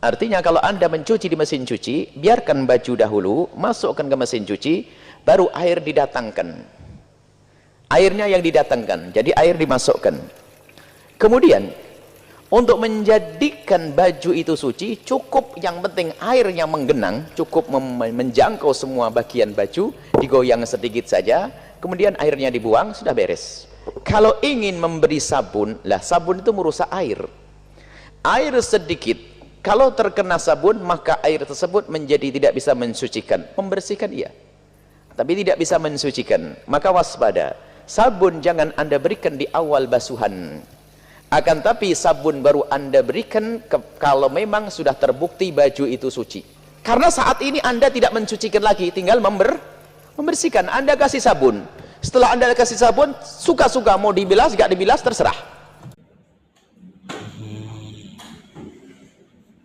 Artinya kalau Anda mencuci di mesin cuci, biarkan baju dahulu, masukkan ke mesin cuci, baru air didatangkan. Airnya yang didatangkan, jadi air dimasukkan. Kemudian, untuk menjadikan baju itu suci, cukup yang penting airnya menggenang, cukup menjangkau semua bagian baju, digoyang sedikit saja, kemudian airnya dibuang, sudah beres. Kalau ingin memberi sabun, lah sabun itu merusak air. Air sedikit, kalau terkena sabun, maka air tersebut menjadi tidak bisa mensucikan. Membersihkan iya, tapi tidak bisa mensucikan. Maka waspada, sabun jangan Anda berikan di awal basuhan. Akan tapi sabun baru Anda berikan kalau memang sudah terbukti baju itu suci. Karena saat ini Anda tidak mensucikan lagi, tinggal membersihkan. Anda kasih sabun. Setelah Anda kasih sabun, suka-suka mau dibilas, gak dibilas, terserah.